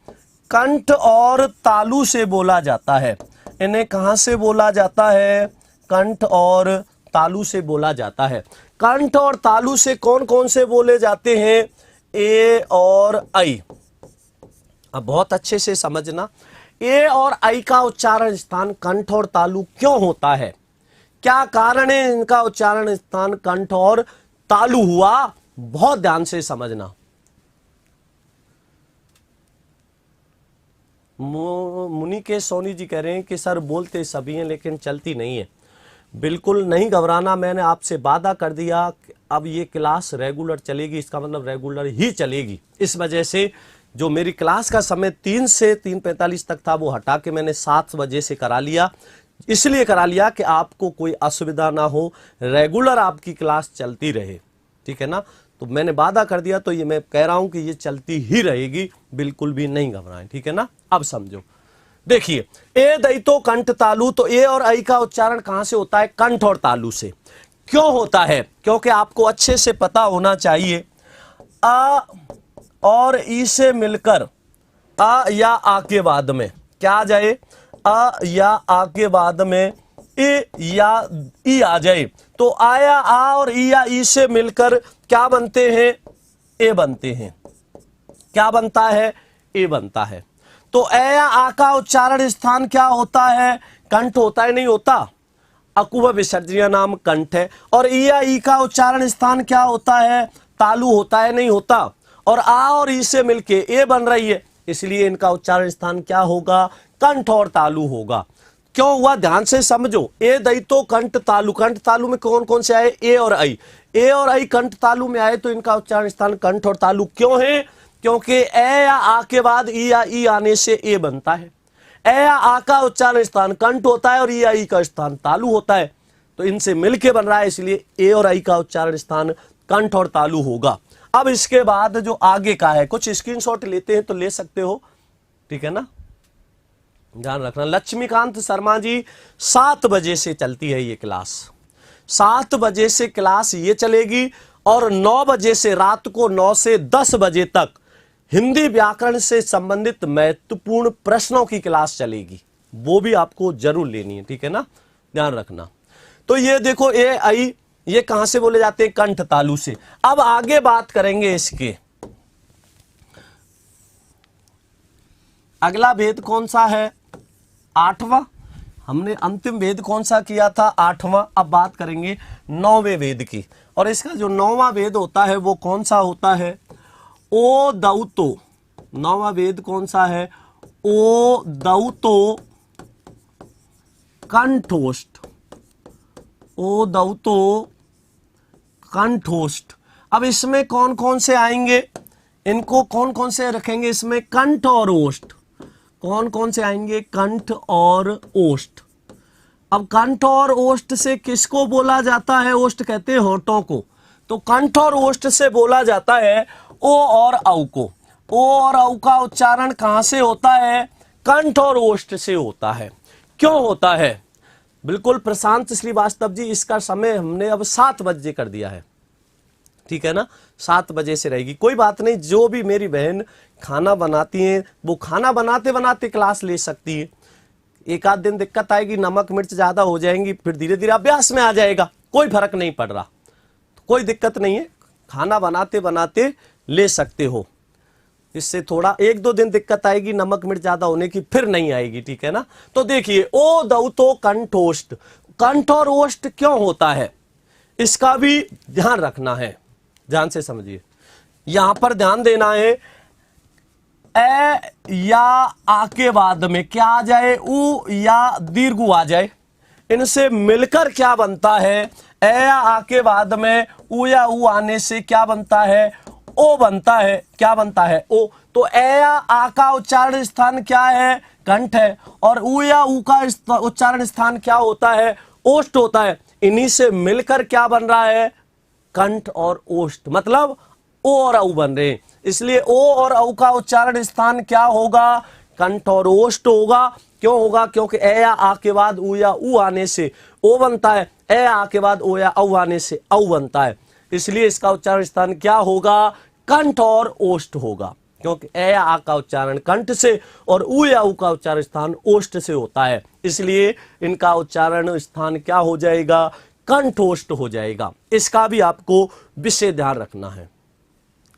कंठ और तालु से बोला जाता है। इन्हें कहां से बोला जाता है? कंठ और तालु से बोला जाता है। कंठ और तालु से कौन कौन से बोले जाते हैं? ए और आई। अब बहुत अच्छे से समझना, ए और आई का उच्चारण स्थान कंठ और तालु क्यों होता है? क्या कारण है इनका उच्चारण स्थान कंठ और तालु हुआ? बहुत ध्यान से समझना। मुनि के सोनी जी कह रहे हैं कि सर बोलते सभी हैं लेकिन चलती नहीं है। बिल्कुल नहीं घबराना, मैंने आपसे वादा कर दिया कि अब ये क्लास रेगुलर चलेगी। इसका मतलब रेगुलर ही चलेगी। इस वजह से जो मेरी क्लास का समय 3 से 3:45 तक था वो हटा के मैंने 7 बजे से करा लिया। इसलिए करा लिया कि आपको कोई असुविधा ना हो, रेगुलर आपकी क्लास चलती रहे, ठीक है ना। तो मैंने वादा कर दिया, तो ये मैं कह रहा हूं कि ये चलती ही रहेगी, बिल्कुल भी नहीं घबराएं, ठीक है ना। अब समझो, देखिए ए दई तो कंठ तालु, तो ए और आई का उच्चारण कहां से होता है? कंठ और तालु से। क्यों होता है? क्योंकि आपको अच्छे से पता होना चाहिए, अ और ई से मिलकर अ या आ के बाद में क्या आ जाए? अ या आ के बाद में ए या ई आ जाए, तो आया आ और ई या ई से मिलकर क्या बनते हैं? ए बनते हैं। क्या बनता है? ए बनता है। तो ए या आ का उच्चारण स्थान क्या होता है? कंठ होता है, नहीं होता? अकुब विसर्जनीय नाम कंठ है। और ई या ई का उच्चारण स्थान क्या होता है? तालु होता है, नहीं होता? और आ और ई से मिलके ए बन रही है, इसलिए इनका उच्चारण स्थान क्या होगा? कंठ और तालु होगा। क्यों हुआ? ध्यान से समझो। ए दई तो कंठ तालु, कंठ तालु में कौन कौन से आए? ए और आई। ए और आई कंठ तालु में आए, तो इनका उच्चारण स्थान कंठ और तालु क्यों है? क्योंकि ए या आ के बाद ई या ई आने से ए बनता है। ए या आ का उच्चारण स्थान कंठ होता है और ई या ई का स्थान तालु होता है, तो इनसे मिलके बन रहा है, इसलिए ए और आई का उच्चारण स्थान कंठ और तालु होगा। अब इसके बाद जो आगे का है, कुछ स्क्रीनशॉट लेते हैं तो ले सकते हो, ठीक है ना। ध्यान रखना। लक्ष्मीकांत शर्मा जी, 7 बजे से चलती है ये क्लास। 7 बजे से क्लास ये चलेगी और 9 बजे से रात को 9 से 10 बजे तक हिंदी व्याकरण से संबंधित महत्वपूर्ण प्रश्नों की क्लास चलेगी। वो भी आपको जरूर लेनी है, ठीक है ना, ध्यान रखना। तो ये देखो ए आई, ये कहां से बोले जाते हैं? कंठ तालु से। अब आगे बात करेंगे इसके। अगला भेद कौन सा है? 8वां। हमने अंतिम भेद कौन सा किया था? 8वां। अब बात करेंगे 9वें भेद की। और इसका जो 9वां भेद होता है वो कौन सा होता है? ओ दऊ तो। 9वां भेद कौन सा है? ओ दऊ तो कंठोष्ठ। ओ दऊ तो कंठोष्ठ। अब इसमें कौन कौन से आएंगे? इनको कौन कौन से रखेंगे इसमें? कंठ और ओष्ठ। कौन कौन से आएंगे? कंठ और ओष्ठ। अब कंठ और ओष्ठ से किसको बोला जाता है? ओष्ठ कहते हैं होठों को। तो कंठ और ओष्ठ से बोला जाता है ओ और औ को। ओ और औ का उच्चारण कहां से होता है? कंठ और ओष्ठ से होता है। क्यों होता है? बिल्कुल प्रशांत श्रीवास्तव जी, इसका समय हमने अब 7 बजे कर दिया है, ठीक है ना। 7 बजे से रहेगी, कोई बात नहीं। जो भी मेरी बहन खाना बनाती हैं वो खाना बनाते बनाते क्लास ले सकती है। एक आध दिन दिक्कत आएगी, नमक मिर्च ज्यादा हो जाएंगी, फिर धीरे धीरे अभ्यास में आ जाएगा, कोई फर्क नहीं पड़ रहा, कोई दिक्कत नहीं है। खाना बनाते बनाते ले सकते हो। इससे थोड़ा 1-2 दिन दिक्कत आएगी नमक मिर्च ज्यादा होने की, फिर नहीं आएगी, ठीक है ना। तो देखिए ओ दऊ तो कंठोष्ट, कंठ और ओष्ठ क्यों होता है इसका भी ध्यान रखना है, ध्यान से समझिए। यहां पर ध्यान देना है, ए या आ के बाद में क्या आ जाए, उ या दीर्घ आ जाए, इनसे मिलकर क्या बनता है, ए या आ के बाद में उ या उ आने से क्या बनता है, ओ बनता है। क्या बनता है, ओ। तो ए या आ का उच्चारण स्थान क्या है, कंठ है, और उ या उ का उच्चारण स्थान क्या होता है, ओष्ठ होता है। इन्हीं से मिलकर क्या बन रहा है, कंठ और ओष्ठ, मतलब ओ और औ बन रहे हैं। इसलिए ओ और औ का उच्चारण स्थान क्या होगा, कंठ और ओष्ठ होगा। क्यों होगा, क्योंकि ए या आ के बाद उ या उ आने से ओ बनता है, ए या आ के बाद ओ या औ आने से औ बनता है। इसलिए इसका उच्चारण स्थान क्या होगा, कंठ और ओष्ठ होगा, क्योंकि ए या आ का उच्चारण कंठ से और उ या उ का उच्चारण स्थान ओष्ठ से होता है। इसलिए इनका उच्चारण स्थान क्या हो जाएगा, कंठोष्ठ हो जाएगा। इसका भी आपको विशेष ध्यान रखना है,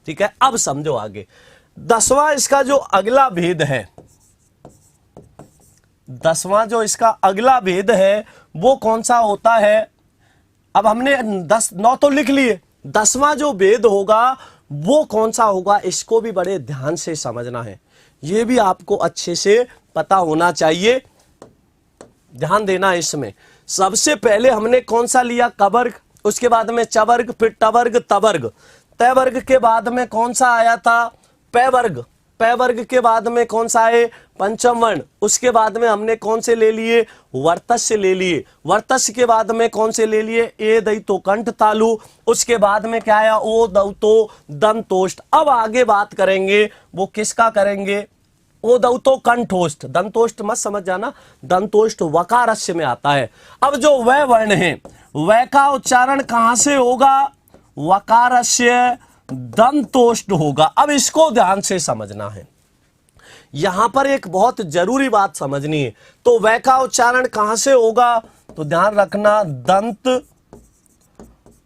ठीक है। अब समझो आगे 10वां इसका जो अगला भेद है, 10वां जो इसका अगला भेद है वो कौन सा होता है। अब हमने 9 तो लिख लिए, 10वां जो भेद होगा वो कौन सा होगा, इसको भी बड़े ध्यान से समझना है। ये भी आपको अच्छे से पता होना चाहिए, ध्यान देना इसमें। सबसे पहले हमने कौन सा लिया, कवर्ग, उसके बाद में चवर्ग, फिर टवर्ग, तवर्ग, तवर्ग के बाद में कौन सा आया था, पैवर्ग, पैवर्ग के बाद में कौन सा है, पंचम वर्ण, उसके बाद में हमने कौन से ले लिए, वर्तस्य ले लिए, वर्तस्य के बाद में कौन से ले लिए, ए दई तो कंठ तालु, उसके बाद में क्या आया, ओ दऊ तो दंतोष्ठ। अब आगे बात करेंगे वो किसका करेंगे, ओ दऊ तो कंठोष्ठ, दंतोष्ठ मत समझ जाना, दंतोष्ठ वकारस्य में आता है। अब जो वह वर्ण है वह का उच्चारण कहां से होगा, वकारस्य दंतोष्ठ होगा। अब इसको ध्यान से समझना है, यहां पर एक बहुत जरूरी बात समझनी है। तो वह का उच्चारण कहां से होगा, तो ध्यान रखना दंत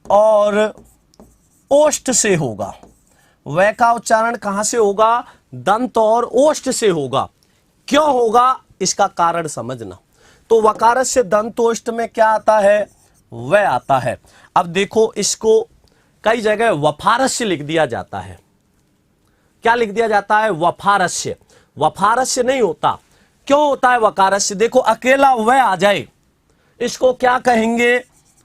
और ओष्ठ से होगा। वह का उच्चारण कहां से होगा, दंत और ओष्ठ से होगा। क्यों होगा इसका कारण समझना। तो वकारस्य दंतोष्ठ में क्या आता है, वह आता है। अब देखो इसको कई जगह वफारस्य लिख दिया जाता है। क्या लिख दिया जाता है, वफारस्य। वफारस्य नहीं होता, क्यों होता है वकारस्य, देखो अकेला वह आ जाए इसको क्या कहेंगे,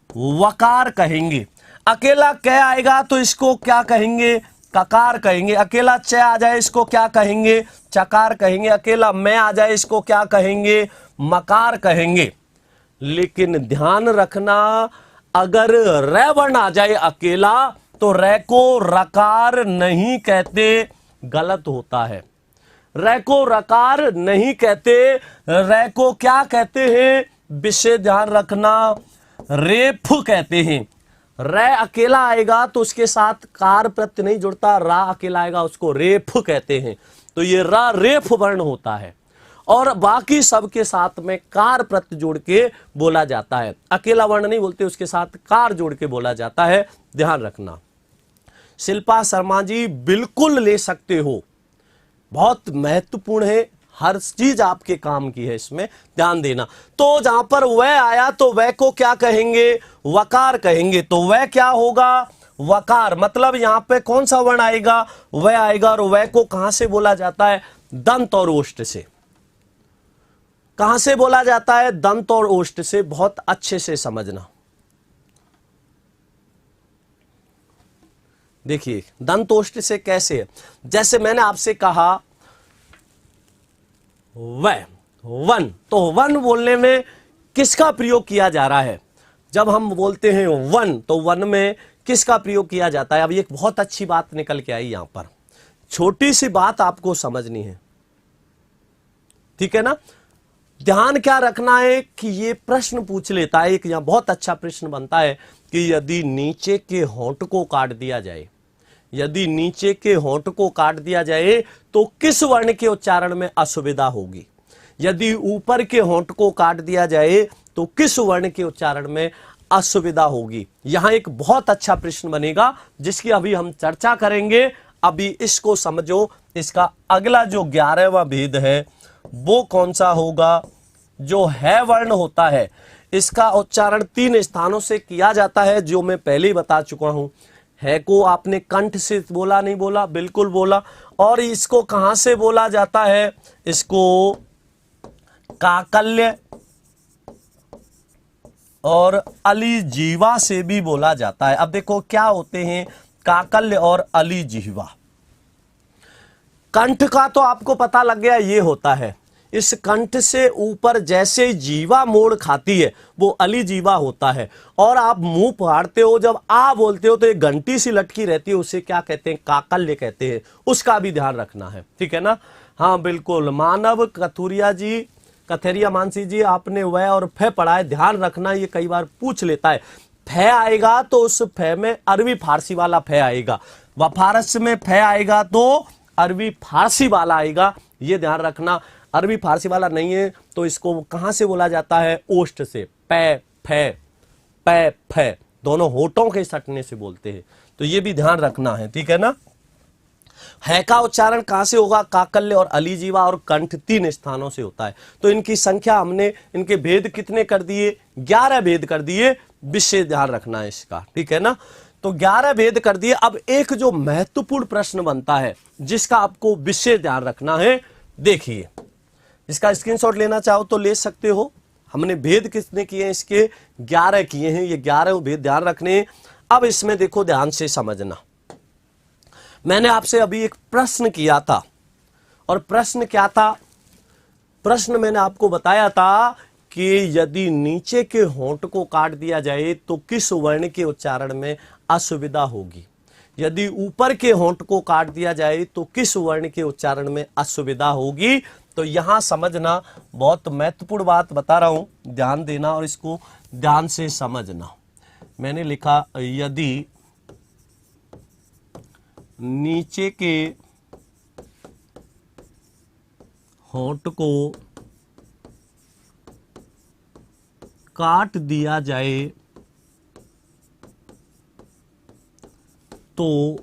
वकार कहेंगे। अकेला क आएगा तो इसको क्या कहेंगे, ककार कहेंगे। अकेला च आ जाए इसको क्या कहेंगे, चकार कहेंगे। अकेला मैं आ जाए इसको क्या कहेंगे, मकार कहेंगे। लेकिन ध्यान रखना, अगर र वर्ण आ जाए अकेला तो र को रकार नहीं कहते, गलत होता है। र को रकार नहीं कहते, र को क्या कहते हैं, विशेष ध्यान रखना, रेफ कहते हैं। र अकेला आएगा तो उसके साथ कार प्रत्यय नहीं जुड़ता, रा अकेला आएगा उसको रेफ कहते हैं। तो ये रा रेफ वर्ण होता है और बाकी सबके साथ में कार प्रत्यय जोड़ के बोला जाता है। अकेला वर्ण नहीं बोलते, उसके साथ कार जोड़ के बोला जाता है, ध्यान रखना। शिल्पा शर्मा जी बिल्कुल ले सकते हो, बहुत महत्वपूर्ण है, हर चीज आपके काम की है, इसमें ध्यान देना। तो जहां पर वह आया तो वह को क्या कहेंगे, वकार कहेंगे। तो वह क्या होगा, वकार, मतलब यहां पे कौन सा वर्ण आएगा, वह आएगा। और वह को कहां से बोला जाता है, दंत और ओष्ठ से। कहां से बोला जाता है, दंत और ओष्ठ से। बहुत अच्छे से समझना। देखिए दंत ओष्ठ से कैसे है, जैसे मैंने आपसे कहा वह, वन, तो वन बोलने में किसका प्रयोग किया जा रहा है, जब हम बोलते हैं वन तो वन में किसका प्रयोग किया जाता है। अब एक बहुत अच्छी बात निकल के आई, यहां पर छोटी सी बात आपको समझनी है, ठीक है ना। ध्यान क्या रखना है कि ये प्रश्न पूछ लेता है, एक यहां बहुत अच्छा प्रश्न बनता है कि यदि नीचे के होंठ को काट दिया जाए, यदि नीचे के होंठ को काट दिया जाए तो किस वर्ण के उच्चारण में असुविधा होगी। यदि ऊपर के होंठ को काट दिया जाए तो किस वर्ण के उच्चारण में असुविधा होगी। यहां एक बहुत अच्छा प्रश्न बनेगा जिसकी अभी हम चर्चा करेंगे। अभी इसको समझो। इसका अगला जो 11वां भेद है वो कौन सा होगा? जो है वर्ण होता है इसका उच्चारण 3 स्थानों से किया जाता है, जो मैं पहले ही बता चुका हूं। है को आपने कंठ से बोला, नहीं बोला? बिल्कुल बोला। और इसको कहां से बोला जाता है? इसको काकल्य और अलीजीवा से भी बोला जाता है। अब देखो क्या होते हैं काकल्य और अलीजीवा। कंठ का तो आपको पता लग गया, ये होता है। इस कंठ से ऊपर जैसे जीवा मोड़ खाती है वो अलीजीवा होता है। और आप मुंह फाड़ते हो, जब आ बोलते हो तो एक घंटी सी लटकी रहती है, उसे क्या कहते हैं? काकल्य कहते हैं। उसका भी ध्यान रखना है, ठीक है ना? हाँ बिल्कुल। मानव कथेरिया मानसी जी, आपने वह और फे पढ़ा है, ध्यान रखना, ये कई बार पूछ लेता है। फे आएगा तो उस फे में अरबी फारसी वाला फे आएगा, व फारस में फे आएगा तो अरबी फारसी वाला आएगा, ये ध्यान रखना। अरबी फारसी वाला नहीं है तो इसको कहां से बोला जाता है? ओष्ठ से। पै फे दोनों होठों के सटने से बोलते हैं, तो ये भी ध्यान रखना है, ठीक है ना? है का उच्चारण कहां से होगा? काकल्य और अलीजीवा और कंठ 3 स्थानों से होता है। तो इनकी संख्या हमने, इनके भेद कितने कर दिए? 11 भेद कर दिए। विशेष ध्यान रखना है इसका, ठीक है ना? तो 11 भेद कर दिए। अब एक जो महत्वपूर्ण प्रश्न बनता है जिसका आपको विशेष ध्यान रखना है, देखिए, इसका स्क्रीनशॉट लेना चाहो तो ले सकते हो। हमने भेद कितने किए हैं? इसके 11 किए हैं। ये 11 भेद ध्यान रखने हैं। अब इसमें देखो, ध्यान से समझना। मैंने आपसे अभी एक प्रश्न किया था, और प्रश्न क्या था? प्रश्न मैंने आपको बताया था कि यदि नीचे के होंठ को काट दिया जाए तो किस वर्ण के उच्चारण में असुविधा होगी? यदि ऊपर के होंठ को काट दिया जाए तो किस वर्ण के उच्चारण में असुविधा होगी? तो यहां समझना, बहुत महत्वपूर्ण बात बता रहा हूं, ध्यान देना और इसको ध्यान से समझना। मैंने लिखा, यदि नीचे के होंठ को काट दिया जाए तो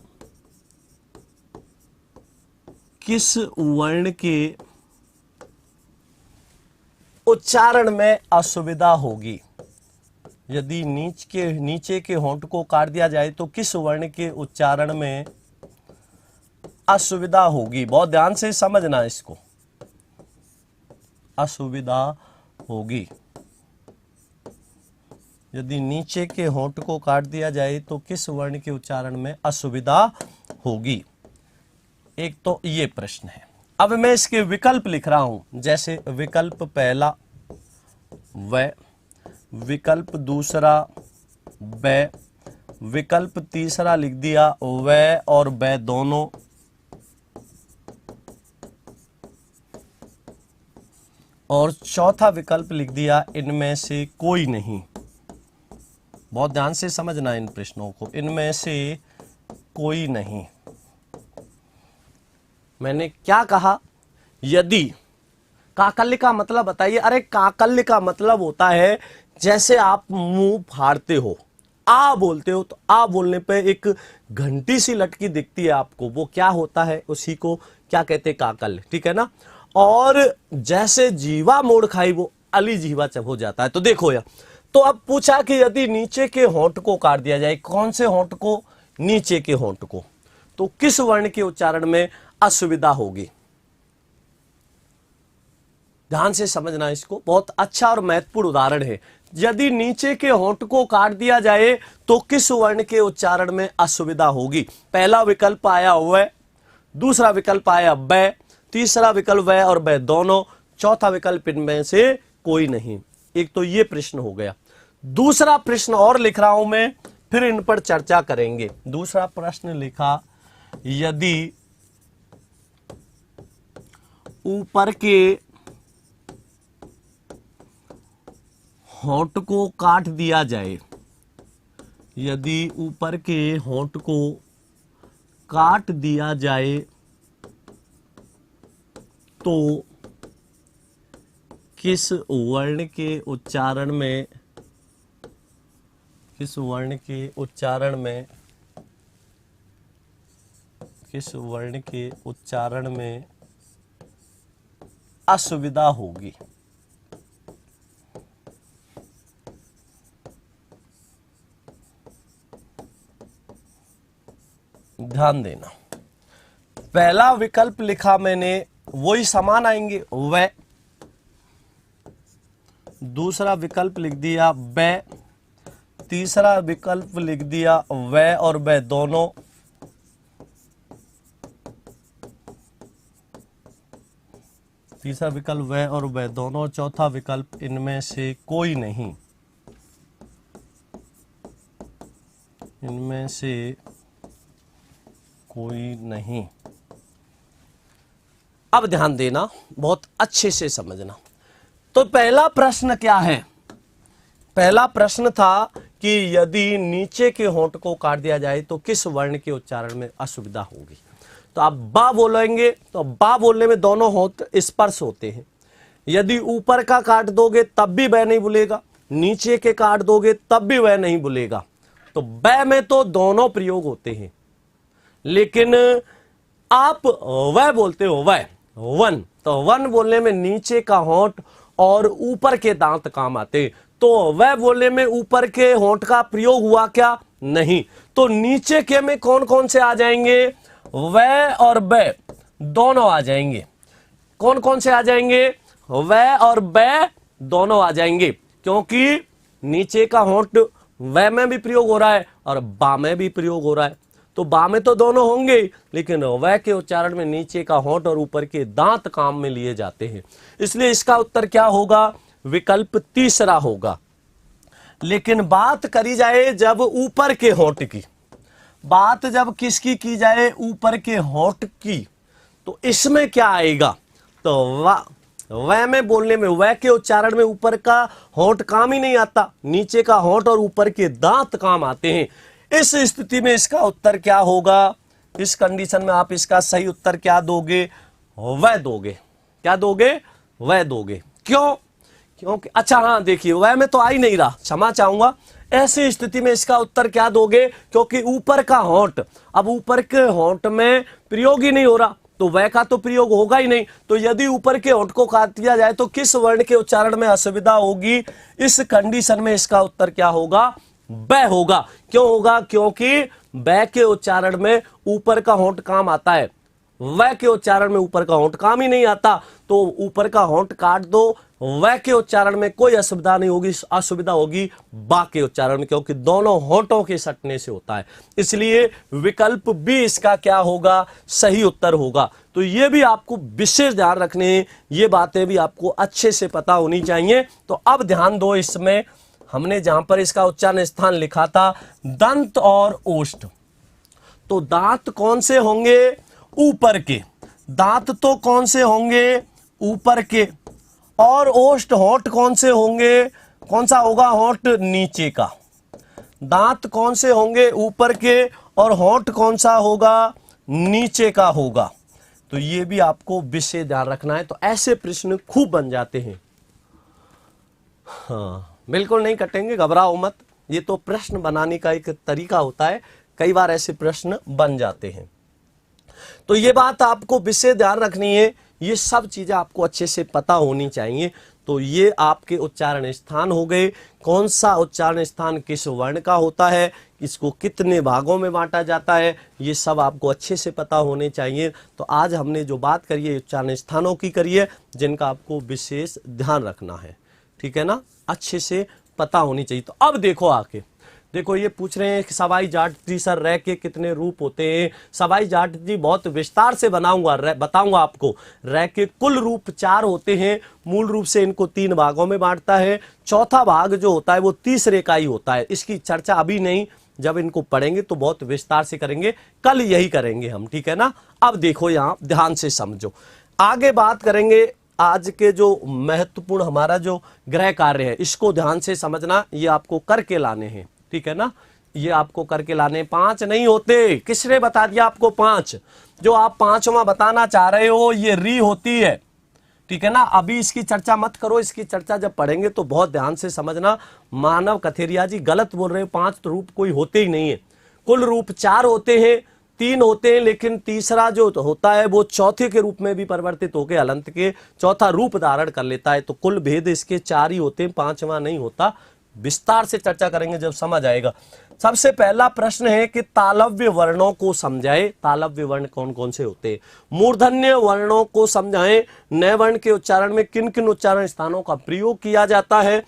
किस वर्ण के उच्चारण में असुविधा होगी? यदि नीचे के होंठ को काट दिया जाए तो किस वर्ण के उच्चारण में असुविधा होगी? बहुत ध्यान से समझना इसको। असुविधा होगी। यदि नीचे के होंठ को काट दिया जाए तो किस वर्ण के उच्चारण में असुविधा होगी? एक तो ये प्रश्न है। अब मैं इसके विकल्प लिख रहा हूं, जैसे विकल्प पहला व, विकल्प दूसरा ब, विकल्प तीसरा लिख दिया व और ब दोनों, और चौथा विकल्प लिख दिया इनमें से कोई नहीं। बहुत ध्यान से समझना इन प्रश्नों को, इनमें से कोई नहीं। मैंने क्या कहा? यदि, काकल्य का मतलब बताइए। अरे काकल्य का मतलब होता है जैसे आप मुंह फाड़ते हो, आ बोलते हो, तो आ बोलने पे एक घंटी सी लटकी दिखती है आपको, वो क्या होता है? उसी को क्या कहते हैं? काकल्य, ठीक है ना? और जैसे जीवा मोड़ खाई वो अली जीवा जब हो जाता है। तो देखो यार, तो अब पूछा कि यदि नीचे के होंठ को काट दिया जाए, कौन से होंठ को? नीचे के होंठ को, तो किस वर्ण के उच्चारण में असुविधा होगी? ध्यान से समझना इसको, बहुत अच्छा और महत्वपूर्ण उदाहरण है। यदि नीचे के होंठ को काट दिया जाए तो किस वर्ण के उच्चारण में असुविधा होगी? पहला विकल्प आया व, दूसरा विकल्प आया ब, तीसरा विकल्प व और ब दोनों, चौथा विकल्प इनमें से कोई नहीं। एक तो ये प्रश्न हो गया। दूसरा प्रश्न और लिख रहा हूं मैं, फिर इन पर चर्चा करेंगे। दूसरा प्रश्न लिखा, यदि ऊपर के होंठ को काट दिया जाए, यदि ऊपर के होंठ को काट दिया जाए तो किस वर्ण के उच्चारण में किस वर्ण के उच्चारण में असुविधा होगी। ध्यान देना, पहला विकल्प लिखा मैंने वही समान आएंगे वह, दूसरा विकल्प लिख दिया बै, तीसरा विकल्प लिख दिया वह और वह दोनों, तीसरा विकल्प वह और वह दोनों, चौथा विकल्प इनमें से कोई नहीं, इनमें से कोई नहीं। अब ध्यान देना, बहुत अच्छे से समझना। तो पहला प्रश्न क्या है? पहला प्रश्न था कि यदि नीचे के होंठ को काट दिया जाए तो किस वर्ण के उच्चारण में असुविधा होगी। तो आप बा बोलेंगे तो बा बोलने में दोनों होंठ स्पर्श होते हैं। यदि ऊपर का काट दोगे तब भी वह नहीं बोलेगा, नीचे के काट दोगे तब भी वह नहीं बोलेगा। तो बै में तो दोनों प्रयोग होते हैं, लेकिन आप वह बोलते हो वह वन, तो वन बोलने में नीचे का होंठ और ऊपर के दांत काम आते। तो वह बोलने में ऊपर के होंठ का प्रयोग हुआ क्या? नहीं। तो नीचे के में कौन कौन से आ जाएंगे? वह और बै दोनों आ जाएंगे। कौन कौन से आ जाएंगे? वह और बै दोनों आ जाएंगे, क्योंकि नीचे का होंठ वह में भी प्रयोग हो रहा है और बा में भी प्रयोग हो रहा है। तो बा में तो दोनों होंगे, लेकिन वह के उच्चारण में नीचे का होंठ और ऊपर के दांत काम में लिए जाते हैं। इसलिए इसका उत्तर क्या होगा? विकल्प तीसरा होगा। लेकिन बात करी जाए जब ऊपर के होंठ की, बात जब किसकी की जाए? ऊपर के होंठ की, तो इसमें क्या आएगा? तो वह में बोलने में वह के उच्चारण में ऊपर का होंठ काम ही नहीं आता, नीचे का होंठ और ऊपर के दांत काम आते हैं। इस स्थिति में इसका उत्तर क्या होगा? इस कंडीशन में आप इसका सही उत्तर क्या दोगे? वह दोगे। क्या दोगे? वह दोगे। क्यों? क्योंकि अच्छा हाँ देखिए, वह में तो आ ही नहीं रहा, क्षमा चाहूंगा। ऐसी स्थिति में इसका उत्तर क्या दोगे? क्योंकि ऊपर का होंठ, अब ऊपर के होंठ में प्रयोग ही नहीं हो रहा, तो वह का तो प्रयोग होगा ही नहीं। तो यदि ऊपर के होंठ को काट दिया जाए तो किस वर्ण के उच्चारण में असुविधा होगी? इस कंडीशन में इसका उत्तर क्या होगा? बै होगा। क्यों होगा? क्योंकि बै के उच्चारण में ऊपर का होंठ काम आता है, वह के उच्चारण में ऊपर का होंठ काम ही नहीं आता। तो ऊपर का होंठ काट दो, वह के उच्चारण में कोई असुविधा नहीं होगी, असुविधा होगी बा के उच्चारण में, क्योंकि दोनों होंठों के सटने से होता है। इसलिए विकल्प बी इसका क्या होगा? सही उत्तर होगा। तो ये भी आपको विशेष ध्यान रखने हैं, ये बातें भी आपको अच्छे से पता होनी चाहिए। तो अब ध्यान दो, इसमें हमने जहां पर इसका उच्चारण स्थान लिखा था दंत और ओष्ठ, तो दांत कौन से होंगे? ऊपर के। दांत तो कौन से होंगे? ऊपर के। और ओष्ठ होंठ कौन से होंगे? कौन सा होगा होंठ? नीचे का। दांत कौन से होंगे? ऊपर के। और होंठ कौन सा होगा? नीचे का होगा। तो ये भी आपको विशेष ध्यान रखना है। तो ऐसे प्रश्न खूब बन जाते हैं। हाँ, बिल्कुल नहीं कटेंगे, घबराओ मत। ये तो प्रश्न बनाने का एक तरीका होता है, कई बार ऐसे प्रश्न बन जाते हैं। तो ये बात आपको विशेष ध्यान रखनी है, ये सब चीजें आपको अच्छे से पता होनी चाहिए। तो ये आपके उच्चारण स्थान हो गए। कौन सा उच्चारण स्थान किस वर्ण का होता है, इसको कितने भागों में बांटा जाता है, ये सब आपको अच्छे से पता होने चाहिए। तो आज हमने जो बात करी है उच्चारण स्थानों की करी है, जिनका आपको विशेष ध्यान रखना है। ठीक है ना, अच्छे से पता होनी चाहिए। तो अब देखो आके, देखो ये पूछ रहे हैं कि सवाई जाट जी सर रह के कितने रूप होते हैं। सवाई जाट जी बहुत विस्तार से बताऊंगा आपको। रह के कुल रूप 4 होते हैं। मूल रूप से इनको 3 भागों में बांटता है। चौथा भाग जो होता है वो तीसरे का ही होता है। इसकी चर्चा अभी नहीं, जब इनको पढ़ेंगे तो बहुत विस्तार से करेंगे, कल यही करेंगे हम। ठीक है ना। अब देखो यहाँ ध्यान से समझो, आगे बात करेंगे आज के जो महत्वपूर्ण हमारा जो गृह कार्य है, इसको ध्यान से समझना। ये आपको करके लाने हैं, ठीक है ना। ये आपको करके लाने, 5 नहीं होते। किसने बता दिया आपको 5? जो आप 5वां बताना चाह रहे हो ये री होती है। ठीक है ना। अभी इसकी चर्चा मत करो, इसकी चर्चा जब पढ़ेंगे तो बहुत ध्यान से समझना। मानव कथेरिया जी गलत बोल रहे हैं, 5 रूप कोई होते ही नहीं है। कुल रूप 4 होते हैं, 3 होते हैं, लेकिन तीसरा जो होता है वो चौथे के रूप में भी परिवर्तित होकर हलंत के चौथा रूप धारण कर लेता है। तो कुल भेद इसके 4 ही होते हैं, 5वां नहीं होता। विस्तार से चर्चा करेंगे जब समझ आएगा। सबसे पहला प्रश्न है कि तालव्य वर्णों को समझाएं। तालव्य वर्ण कौन कौन से होते हैं? मूर्धन्य वर्णों को समझाएं। नए वर्ण के उच्चारण में किन किन उच्चारण स्थानों का प्रयोग किया जाता है,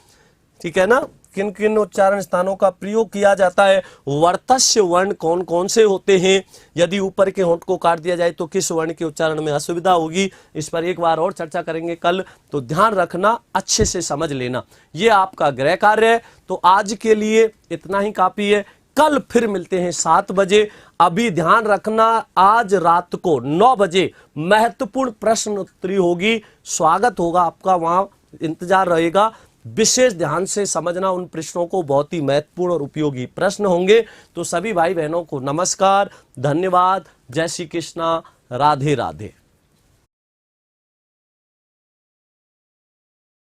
ठीक है ना, किन किन उच्चारण स्थानों का प्रयोग किया जाता है। वर्तस्य वर्ण कौन कौन से होते हैं, यदि ऊपर के होंठ को काट दिया जाए तो किस वर्ण के उच्चारण में असुविधा होगी, इस पर एक बार और चर्चा करेंगे कल। तो ध्यान रखना, अच्छे से समझ लेना, ये आपका गृह कार्य है। तो आज के लिए इतना ही काफी है। कल फिर मिलते हैं 7 बजे। अभी ध्यान रखना, आज रात को 9 बजे महत्वपूर्ण प्रश्न उत्तरी होगी, स्वागत होगा आपका, वहां इंतजार रहेगा। विशेष ध्यान से समझना उन प्रश्नों को, बहुत ही महत्वपूर्ण और उपयोगी प्रश्न होंगे। तो सभी भाई बहनों को नमस्कार, धन्यवाद, जय श्री कृष्णा, राधे राधे।